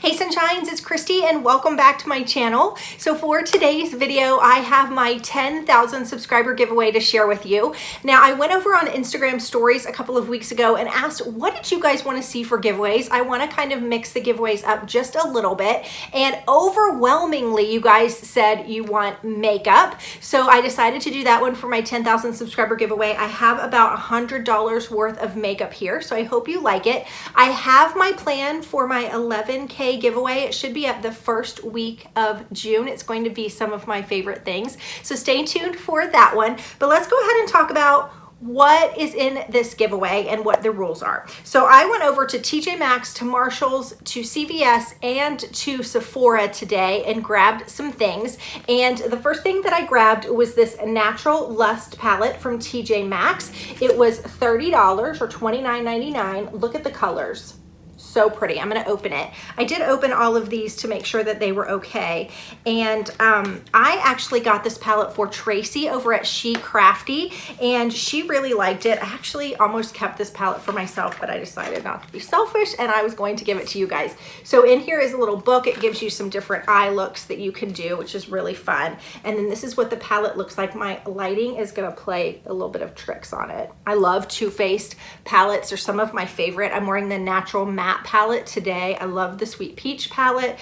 Hey Sunshines, it's Kristy and welcome back to my channel. So for today's video, I have my 10,000 subscriber giveaway to share with you. Now I went over on Instagram stories a couple of weeks ago and asked, what did you guys want to see for giveaways? I want to kind of mix the giveaways up just a little bit. And overwhelmingly, you guys said you want makeup. So I decided to do that one for my 10,000 subscriber giveaway. I have about $100 worth of makeup here, so I hope you like it. I have my plan for my 11K giveaway. It should be up the first week of June. It's going to be some of my favorite things. So stay tuned for that one. But let's go ahead and talk about what is in this giveaway and what the rules are. So I went over to TJ Maxx, to Marshall's, to CVS, and to Sephora today and grabbed some things. And the first thing that I grabbed was this Natural Lust palette from TJ Maxx. It was $30 or $29.99. Look at the colors. So pretty. I'm going to open it. I did open all of these to make sure that they were okay. And I actually got this palette for Tracy over at She Crafty, and she really liked it. I actually almost kept this palette for myself, but I decided not to be selfish and I was going to give it to you guys. So in here is a little book. It gives you some different eye looks that you can do, which is really fun. And then this is what the palette looks like. My lighting is going to play a little bit of tricks on it. I love Too Faced palettes. They're some of my favorite. I'm wearing the Natural Matte palette today. I love the Sweet Peach palette.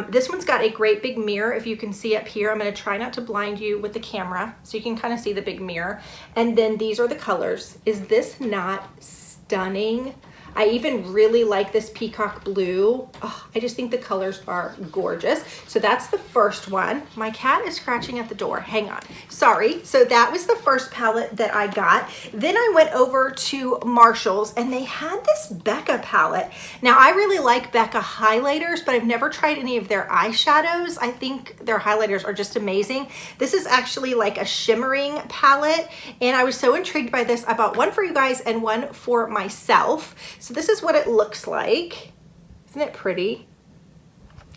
This one's got a great big mirror. If you can see up here, I'm going to try not to blind you with the camera so you can kind of see the big mirror. And then these are the colors. Is this not stunning? I even really like this peacock blue. Oh, I just think the colors are gorgeous. So that's the first one. My cat is scratching at the door. Hang on. Sorry. So that was the first palette that I got. Then I went over to Marshall's and they had this Becca palette. Now I really like Becca highlighters, but I've never tried any of their eyeshadows. I think their highlighters are just amazing. This is actually like a shimmering palette, and I was so intrigued by this. I bought one for you guys and one for myself. So this is what it looks like. Isn't it pretty?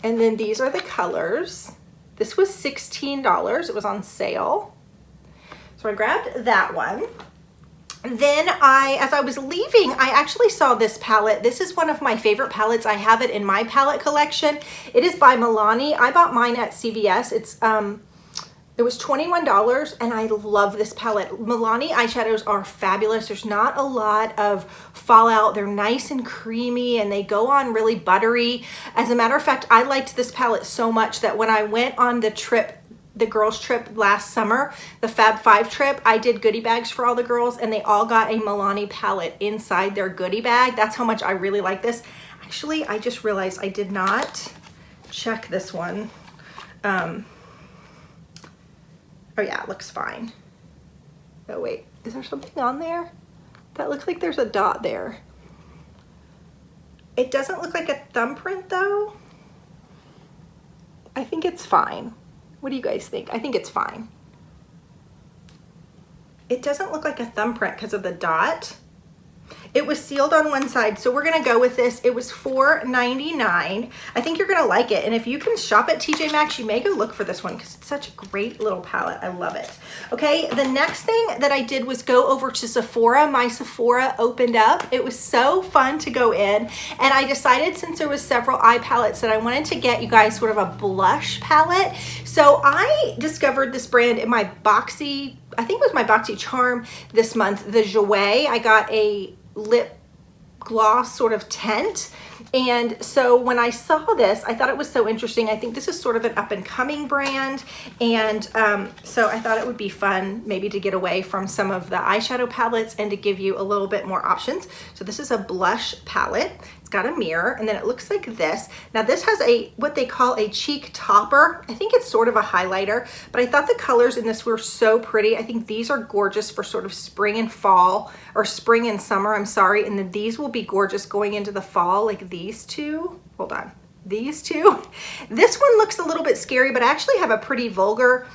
And then these are the colors. This was $16. It was on sale. So I grabbed that one. Then as I was leaving, I actually saw this palette. This is one of my favorite palettes. I have it in my palette collection. It is by Milani. I bought mine at CVS. It was $21 and I love this palette. Milani eyeshadows are fabulous. There's not a lot of fallout. They're nice and creamy and they go on really buttery. As a matter of fact, I liked this palette so much that when I went on the trip, the girls trip last summer, the Fab 5 trip, I did goodie bags for all the girls and they all got a Milani palette inside their goodie bag. That's how much I really like this. Actually, I just realized I did not check this one. Oh yeah, it looks fine. Oh wait, is there something on there? That looks like there's a dot there. It doesn't look like a thumbprint though. I think it's fine. What do you guys think? I think it's fine. It doesn't look like a thumbprint because of the dot. It was sealed on one side, so we're gonna go with this. It was $4.99. I think you're gonna like it, and if you can shop at TJ Maxx, you may go look for this one because it's such a great little palette. I love it. Okay, the next thing that I did was go over to Sephora. My Sephora opened up. It was so fun to go in, and I decided since there was several eye palettes that I wanted to get you guys sort of a blush palette. So I discovered this brand in my Boxy, I think it was my Boxy Charm this month, the Jouer. I got a lip gloss sort of tint, and so when I saw this I thought it was so interesting. I think this is sort of an up-and-coming brand, and so I thought it would be fun maybe to get away from some of the eyeshadow palettes and to give you a little bit more options. So this is a blush palette. It's got a mirror and then it looks like this. Now this has a what they call a cheek topper. I think it's sort of a highlighter, but I thought the colors in this were so pretty. I think these are gorgeous for sort of spring and fall, or spring and summer, I'm sorry, and then these will be gorgeous going into the fall, like these two. Hold on, these two. This one looks a little bit scary, but I actually have a pretty vulgar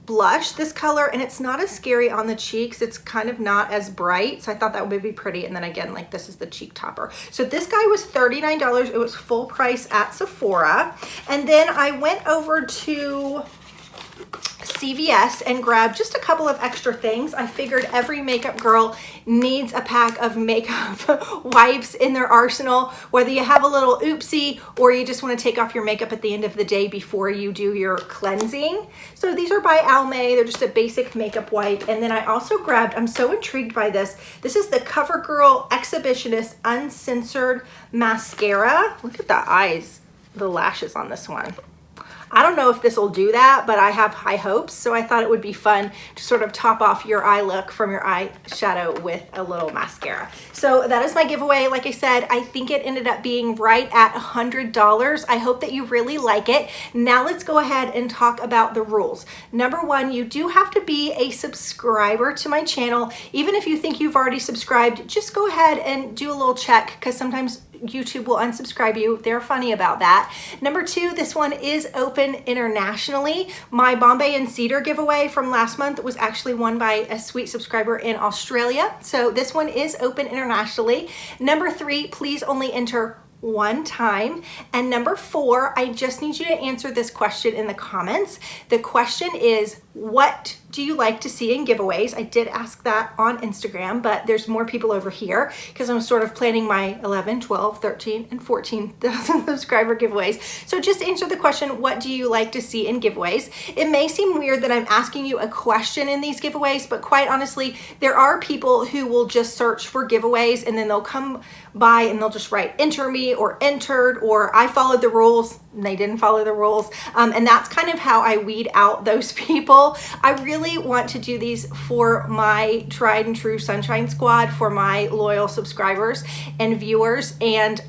blush this color, and it's not as scary on the cheeks. It's kind of not as bright, so I thought that would be pretty. And then again, like, this is the cheek topper. So this guy was $39. It was full price at Sephora. And then I went over to CVS and grabbed just a couple of extra things. I figured every makeup girl needs a pack of makeup wipes in their arsenal, whether you have a little oopsie or you just want to take off your makeup at the end of the day before you do your cleansing. So these are by Almay. They're just a basic makeup wipe. And then I also grabbed, I'm so intrigued by this. This is the CoverGirl Exhibitionist Uncensored Mascara. Look at the eyes, the lashes on this one. I don't know if this will do that, but I have high hopes. So I thought it would be fun to sort of top off your eye look from your eyeshadow with a little mascara. So that is my giveaway. Like I said, I think it ended up being right at $100. I hope that you really like it. Now let's go ahead and talk about the rules. Number one, you do have to be a subscriber to my channel. Even if you think you've already subscribed, just go ahead and do a little check, because sometimes YouTube will unsubscribe you. They're funny about that. Number two, this one is open internationally. My Bombay and Cedar giveaway from last month was actually won by a sweet subscriber in Australia. So this one is open internationally. Number three, please only enter one time. And number four, I just need you to answer this question in the comments. The question is, what do you like to see in giveaways? I did ask that on Instagram, but there's more people over here because I'm sort of planning my 11, 12, 13, and 14,000 subscriber giveaways. So just answer the question, what do you like to see in giveaways? It may seem weird that I'm asking you a question in these giveaways, but quite honestly, there are people who will just search for giveaways and then they'll come by and they'll just write enter me or entered, or I followed the rules and they didn't follow the rules. And that's kind of how I weed out those people. I really want to do these for my tried and true Sunshine Squad, for my loyal subscribers and viewers. And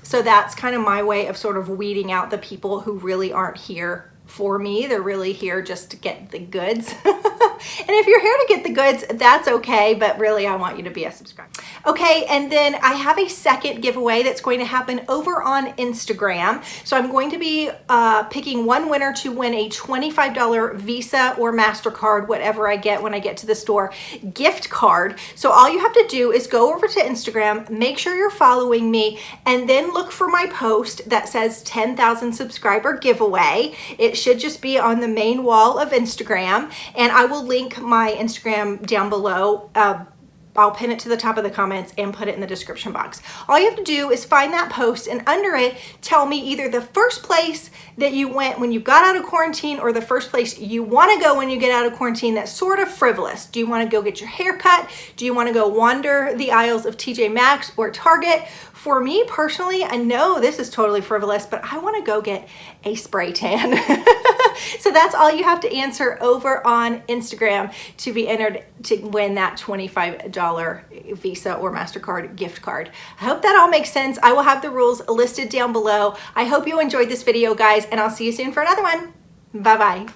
so that's kind of my way of sort of weeding out the people who really aren't here for me. They're really here just to get the goods. And if you're here to get the goods, that's okay, but really I want you to be a subscriber. Okay, and then I have a second giveaway that's going to happen over on Instagram. So I'm going to be picking one winner to win a $25 Visa or MasterCard, whatever I get when I get to the store, gift card. So all you have to do is go over to Instagram, make sure you're following me, and then look for my post that says 10,000 subscriber giveaway. It should just be on the main wall of Instagram, and I will link my Instagram down below. I'll pin it to the top of the comments and put it in the description box. All you have to do is find that post, and under it, tell me either the first place that you went when you got out of quarantine or the first place you want to go when you get out of quarantine that's sort of frivolous. Do you want to go get your hair cut? Do you want to go wander the aisles of TJ Maxx or Target? For me personally, I know this is totally frivolous, but I want to go get a spray tan. So that's all you have to answer over on Instagram to be entered to win that $25 Visa or MasterCard gift card. I hope that all makes sense. I will have the rules listed down below. I hope you enjoyed this video, guys, and I'll see you soon for another one. Bye-bye.